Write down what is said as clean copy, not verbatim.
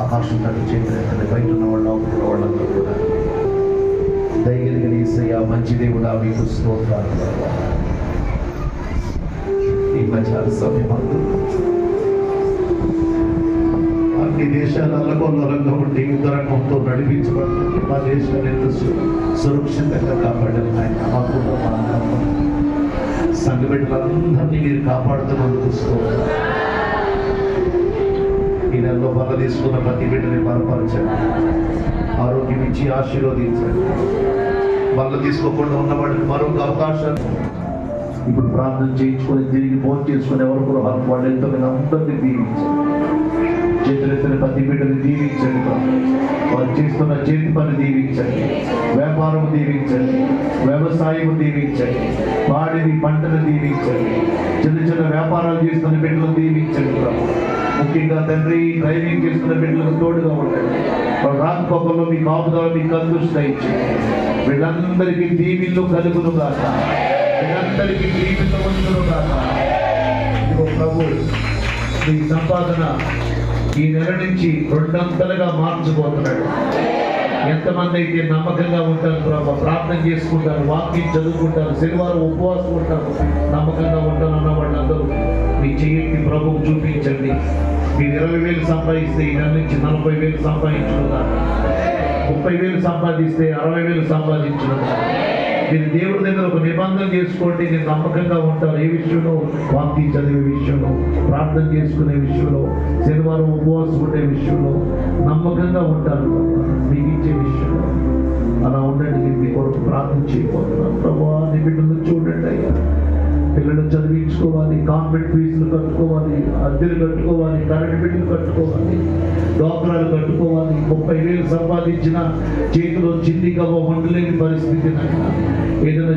ఆకాశం తట్టు చేతులు బయట ఉన్న వాళ్ళు లోపల వాళ్ళందరూ కూడా దయగలిగిన యేసయ్యా మంచి దేవుడా మీకు స్తోత్రాలు. ఈ మధ్యాహ్న సమయమందు అన్ని దేశాలు అల్లకొల్లరంగా ఉండి యుద్ధరంగంతో నడిపించబడుతుంది. మా దేశాన్ని ఎంతో సురక్షితంగా కాపాడారు ఆయన. మా కుటుంబ సంఘ బిడ్డలందరినీ మీరు కాపాడుతున్నందుకు స్తోత్రాలు. ఈ నెలలో బల తీసుకున్న ప్రతి బిడ్డని బలపరచండి, ఆరోగ్యం ఇచ్చి ఆశీర్వదించండి. బల తీసుకోకుండా ఉన్నవాడికి మరొక అవకాశం ఇప్పుడు ప్రార్థన చేయించుకొని తిరిగి భోజనం చేసుకుని ఎవరు గృహాలు వాళ్ళు ఎంతో అందరినీ దీవించండి. చేతులెత్తిన ప్రతి బిడ్డని దీవించండి. వారు చేస్తున్న చేతి పని దీవించండి, వ్యాపారం దీవించండి, వ్యవసాయం దీవించండి, వాడిని పంటను దీవించండి, చిన్న చిన్న వ్యాపారాలు చేస్తున్న బిడ్డలను దీవించండి. ముఖ్యంగా తండ్రి డ్రైవింగ్ చేస్తున్న బిడ్డలకు తోడుగా ఉండండి. వాళ్ళు రాకపోకల్లో మీ కాపుదల మీకు అదృష్ట ఇచ్చింది. వీళ్ళందరికీ దీవిళ్ళు కలుగును కాక, వీళ్ళందరికీ దీవిళ్ళు ఉంచును కాక. ఇదిగో ప్రభు మీ సంపాదన ఈ నెల నుంచి 2 మార్చిపోతున్నాడు. ఎంతమంది అయితే నమ్మకంగా ఉంటారు ప్రభు, ప్రార్థన చేసుకుంటారు, వాక్యం చదువుకుంటారు, శనివారం ఉపవాసం ఉంటారు, నమ్మకంగా ఉంటాను అన్న వాళ్ళందరూ మీ చేతి ప్రభువు చూపించండి. మీరు 20,000 సంపాదిస్తే ఈ నెల నుంచి 40,000 సంపాదించుకుందా, 30,000 సంపాదిస్తే 60,000 సంపాదించుకుందా. మీరు దేవుడి దగ్గర ఒక నిబంధన చేసుకోండి. నేను నమ్మకంగా ఉంటాను ఏ విషయంలో, వాక్యం చదివే విషయంలో, ప్రార్థన చేసుకునే విషయంలో, శనివారం ఉపవాసం ఉండే విషయంలో నమ్మకంగా ఉంటాను మీకు ఇచ్చే విషయంలో. అలా ఉండండి. నేను మీ కొరకు ప్రార్థన చేయబోతున్నాను. ప్రభు నీ బిడ్డలు చూడండి అయ్యా. పిల్లలు చదివించుకోవాలి, కాన్వెంట్ ఫీజులు కట్టుకోవాలి, అద్దెలు కట్టుకోవాలి, కరెంట్ బిల్లులు కట్టుకోవాలి, డోక్రాలు కట్టుకోవాలి. 30,000 సంపాదించిన చేతిలో చిల్లిగా ఉండలేని పరిస్థితి. ఏదైనా